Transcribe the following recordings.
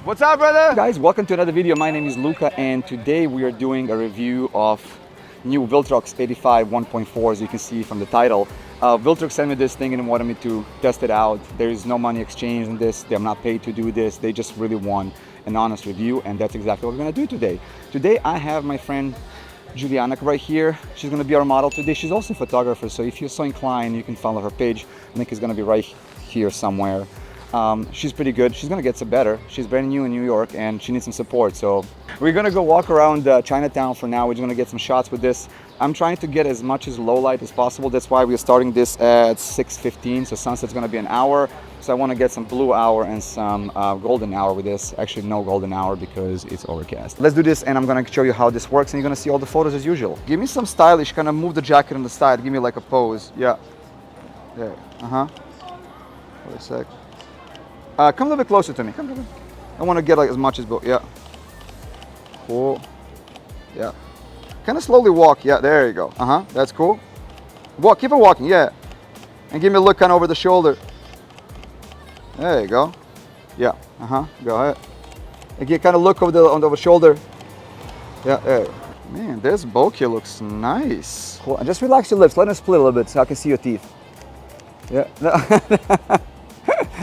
What's up, brother? Hey guys, welcome to another video. My name is Luka, and today we are doing a review of new Viltrox 85 1.4, as you can see from the title. Viltrox sent me this thing and wanted me to test it out. There is no money exchange in this. They're not paid to do this. They just really want an honest review, and that's exactly what we're gonna do today. Today I have my friend Juliana right here. She's gonna be our model today. She's also a photographer, so if you're so inclined, you can follow her page. Link is gonna be right here somewhere. She's pretty good. She's gonna get some better. She's brand new in New York and she needs some support. So we're gonna go walk around Chinatown for now. We're just gonna get some shots with this. I'm trying to get as much as low light as possible. That's why we're starting this at 6:15. So sunset's gonna be an hour. So I wanna get some blue hour and some golden hour with this. Actually no golden hour because it's overcast. Let's do this and I'm gonna show you how this works and you're gonna see all the photos as usual. Give me some stylish, kind of move the jacket on the side. Give me like a pose. Yeah. There. Wait a sec. Come a little bit closer to me. Come. I want to get like as much as both. Yeah. Cool. Yeah. Kind of slowly walk. Yeah, there you go. That's cool. Walk. Keep it walking. Yeah. And give me a look kind of over the shoulder. There you go. Yeah. Go ahead. Again, kind of look over the shoulder. Yeah. There. Man, this bokeh looks nice. Cool. And just relax your lips. Let them split a little bit so I can see your teeth. Yeah.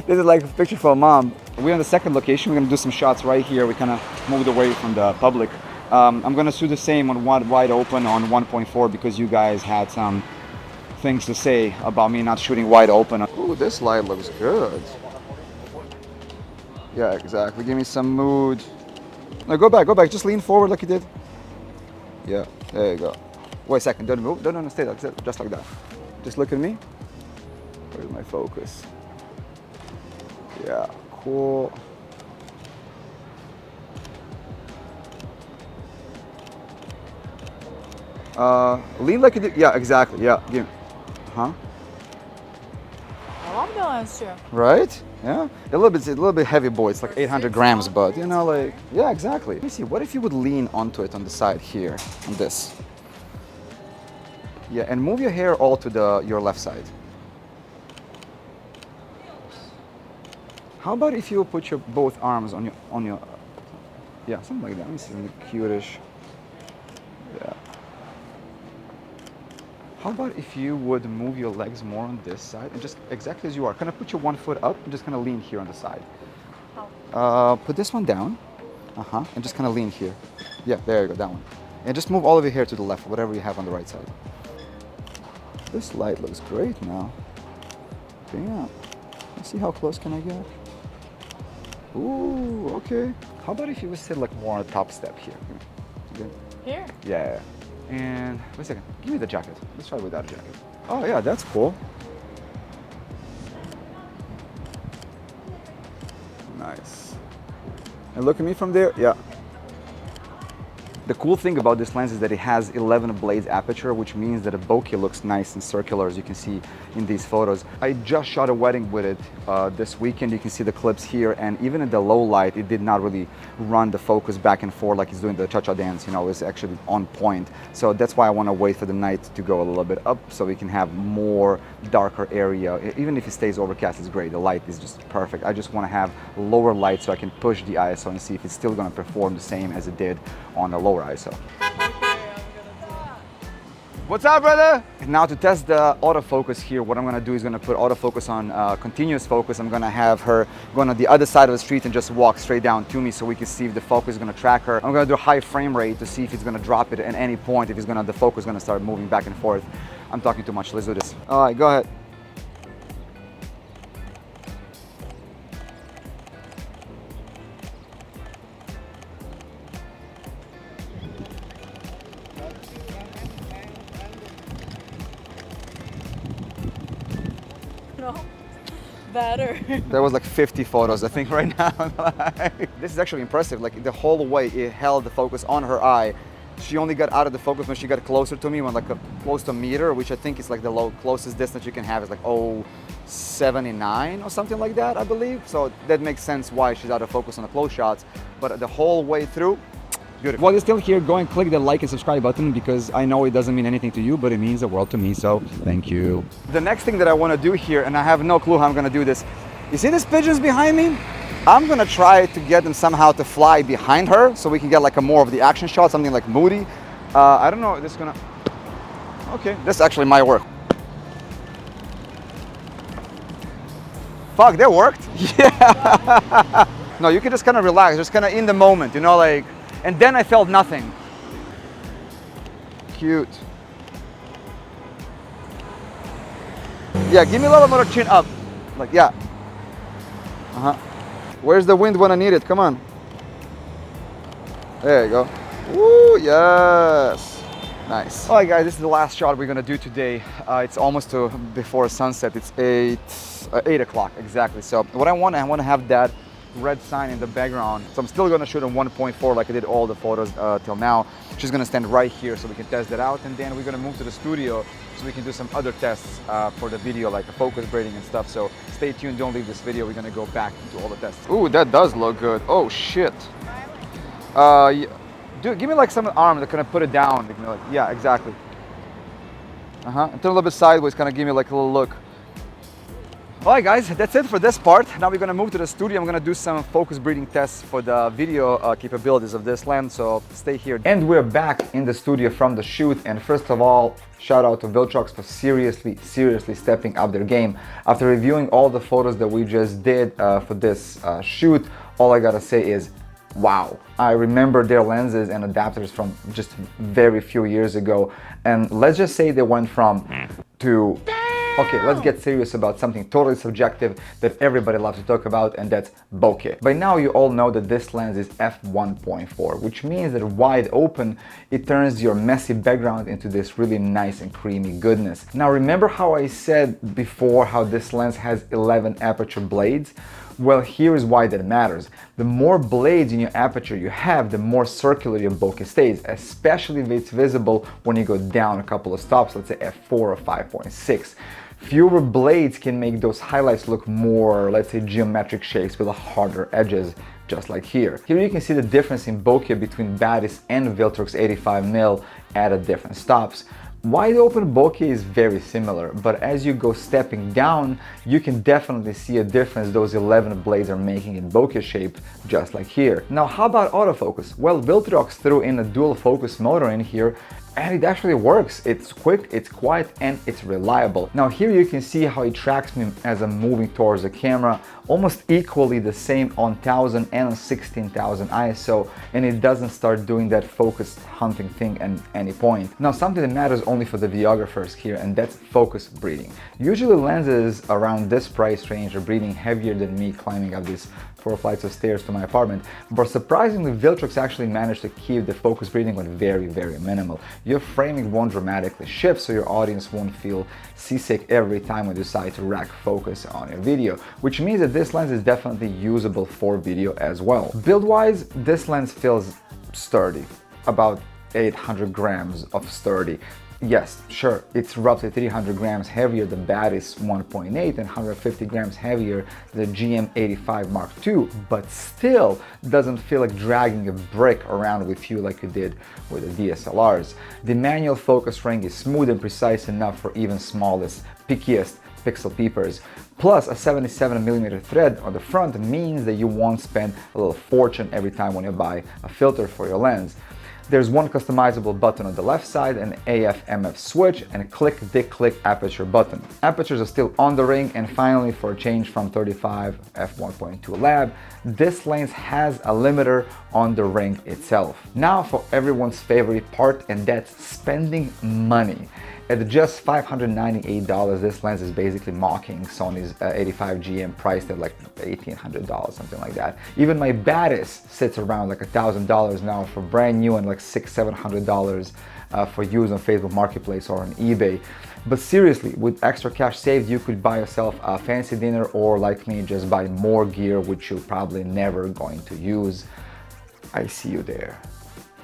This is like a picture for a mom. We're on the second location. We're gonna do some shots right here. We kind of moved away from the public. I'm gonna shoot the same on wide open on 1.4 because you guys had some things to say about me not shooting wide open. Ooh, this light looks good. Yeah, exactly. Give me some mood. No, go back. Just lean forward like you did. Yeah, there you go. Wait a second, don't move. Don't stay like that. Just like that. Just look at me. Where's my focus? Yeah, cool. Lean like you did. Yeah, exactly. Yeah, give me. I love the lens too. Right? Yeah. A little bit heavy, boy. It's like 800 grams, but you know, like, yeah, exactly. Let me see. What if you would lean onto it on the side here, on this? Yeah, and move your hair all to your left side. How about if you put your both arms on your yeah, something like that. Let me see, something cute-ish. Yeah. How about if you would move your legs more on this side and just exactly as you are, kind of put your one foot up and just kind of lean here on the side. How? Put this one down, and just kind of lean here. Yeah, there you go, that one. And just move all of your hair to the left, whatever you have on the right side. This light looks great now. Yeah. Let's see how close can I get. Ooh, okay. How about if you would sit like more on the top step here? Good. Here? Yeah. And wait a second. Give me the jacket. Let's try without a jacket. Oh yeah, that's cool. Nice. And look at me from there. Yeah. The cool thing about this lens is that it has 11 blades aperture, which means that the bokeh looks nice and circular, as you can see in these photos. I just shot a wedding with it this weekend. You can see the clips here, and even in the low light, it did not really run the focus back and forth like it's doing the cha-cha dance. You know, it's actually on point. So that's why I want to wait for the night to go a little bit up so we can have more darker area. Even if it stays overcast, it's great. The light is just perfect. I just want to have lower light so I can push the ISO and see if it's still going to perform the same as it did on the lower ISO. What's up, brother? Now to test the autofocus here, what I'm gonna do is gonna put autofocus on continuous focus. I'm gonna have her going on the other side of the street and just walk straight down to me so we can see if the focus is gonna track her. I'm gonna do a high frame rate to see if it's gonna drop it at any point, if the focus is gonna start moving back and forth. I'm talking too much, let's do this. All right, go ahead. No, better. There was like 50 photos, I think, right now. This is actually impressive. Like the whole way it held the focus on her eye. She only got out of the focus when she got closer to me, when like close to a meter, which I think is like the closest distance you can have is like 0.79 or something like that, I believe. So that makes sense why she's out of focus on the close shots. But the whole way through, beautiful. While you're still here, go and click the like and subscribe button because I know it doesn't mean anything to you, but it means the world to me, so thank you. The next thing that I want to do here, and I have no clue how I'm going to do this, You see these pigeons behind me? I'm gonna try to get them somehow to fly behind her so we can get like a more of the action shot, something like moody. I don't know, this is gonna... Okay, this actually might work. Fuck, that worked? Yeah! No, you can just kind of relax, just kind of in the moment, you know, like... And then I felt nothing. Cute. Yeah, give me a little more chin up. Like, yeah. Uh-huh. Where's the wind when I need it? Come on. There you go. Woo, yes. Nice. All right, guys, this is the last shot we're gonna do today. It's almost before sunset. It's 8 o'clock exactly. So what I want to have that red sign in the background. So I'm still gonna shoot on 1.4 like I did all the photos till now. She's gonna stand right here so we can test that out, and then we're gonna move to the studio so we can do some other tests for the video, like the focus braiding and stuff. So stay tuned, don't leave this video. We're gonna go back and do all the tests. Ooh, that does look good. Oh shit. Yeah. Dude, give me like some arm that kind of put it down. Like, yeah, exactly. And turn a little bit sideways, kind of give me like a little look. All right, guys, that's it for this part. Now we're gonna move to the studio. I'm gonna do some focus breeding tests for the video capabilities of this lens, so stay here. And we're back in the studio from the shoot. And first of all, shout out to Viltrox for seriously stepping up their game. After reviewing all the photos that we just did for this shoot, all I gotta say is, wow. I remember their lenses and adapters from just very few years ago. And let's just say they went from to... Okay, let's get serious about something totally subjective that everybody loves to talk about, and that's bokeh. By now you all know that this lens is f1.4, which means that wide open, it turns your messy background into this really nice and creamy goodness. Now remember how I said before how this lens has 11 aperture blades? Well, here is why that matters. The more blades in your aperture you have, the more circular your bokeh stays, especially if it's visible when you go down a couple of stops, let's say f4 or 5.6. Fewer blades can make those highlights look more, let's say, geometric shapes with harder edges, just like here. Here you can see the difference in bokeh between Batis and Viltrox 85mm at different stops. Wide open bokeh is very similar, but as you go stepping down, you can definitely see a difference those 11 blades are making in bokeh shape, just like here. Now, how about autofocus? Well, Viltrox threw in a dual focus motor in here, and it actually works. It's quick, it's quiet, and it's reliable. Now here you can see how it tracks me as I'm moving towards the camera, almost equally the same on 1000 and on 16,000 ISO, and it doesn't start doing that focused hunting thing at any point. Now something that matters only for the videographers here, and that's focus breeding. Usually lenses around this price range are breeding heavier than me climbing up these 4 flights of stairs to my apartment, but surprisingly Viltrox actually managed to keep the focus breeding on very minimal. Your framing won't dramatically shift, so your audience won't feel seasick every time you decide to rack focus on your video, which means that this lens is definitely usable for video as well. Build-wise, this lens feels sturdy, about 800 grams of sturdy. Yes, sure, it's roughly 300 grams heavier than Batis 1.8 and 150 grams heavier than the GM 85 Mark II, but still doesn't feel like dragging a brick around with you like you did with the DSLRs. The manual focus ring is smooth and precise enough for even smallest, pickiest pixel peepers. Plus, a 77mm thread on the front means that you won't spend a little fortune every time when you buy a filter for your lens. There's one customizable button on the left side, an AF/MF switch, and a click-dick-click aperture button. Apertures are still on the ring, and finally, for a change from 35 f1.2 lab, this lens has a limiter on the ring itself. Now for everyone's favorite part, and that's spending money. At just $598, this lens is basically mocking Sony's 85 GM priced at like $1,800, something like that. Even my Batis sits around like $1,000 now for brand new, and like $600-700 for use on Facebook Marketplace or on eBay. But seriously, with extra cash saved, you could buy yourself a fancy dinner, or like me, just buy more gear which you're probably never going to use. I see you there.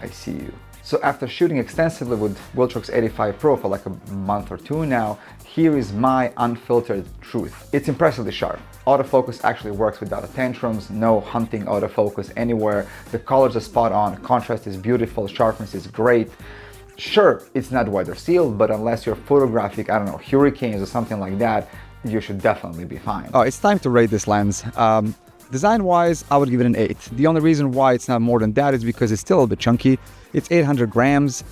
I see you. So after shooting extensively with Viltrox 85 Pro for like a month or two now, here is my unfiltered truth. It's impressively sharp. Autofocus actually works without tantrums, no hunting autofocus anywhere. The colors are spot on, contrast is beautiful, sharpness is great. Sure, it's not weather sealed, but unless you're photographing, I don't know, hurricanes or something like that, you should definitely be fine. Oh, it's time to rate this lens. Design-wise, I would give it an 8. The only reason why it's not more than that is because it's still a bit chunky. It's 800 grams.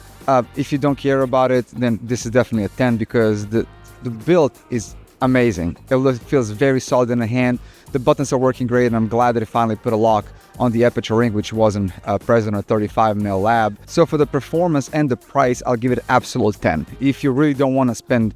If you don't care about it, then this is definitely a 10 because the build is amazing. It feels very solid in the hand. The buttons are working great, and I'm glad that it finally put a lock on the aperture ring, which wasn't present on a 35mm lab. So for the performance and the price, I'll give it absolute 10. If you really don't want to spend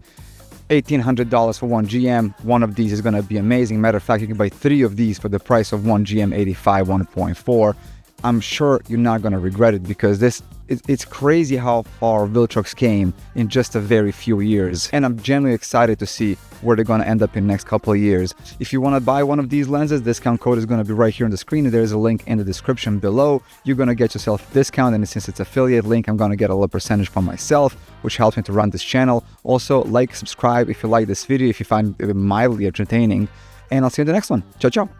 $1,800 for one GM, one of these is going to be amazing. Matter of fact, you can buy 3 of these for the price of one GM 85 1.4. I'm sure you're not going to regret it because it's crazy how far Viltrox came in just a very few years. And I'm genuinely excited to see where they're going to end up in the next couple of years. If you want to buy one of these lenses, discount code is going to be right here on the screen. There's a link in the description below. You're going to get yourself a discount, and since it's affiliate link, I'm going to get a little percentage from myself, which helps me to run this channel. Also, like, subscribe if you like this video, if you find it mildly entertaining, and I'll see you in the next one. Ciao, ciao.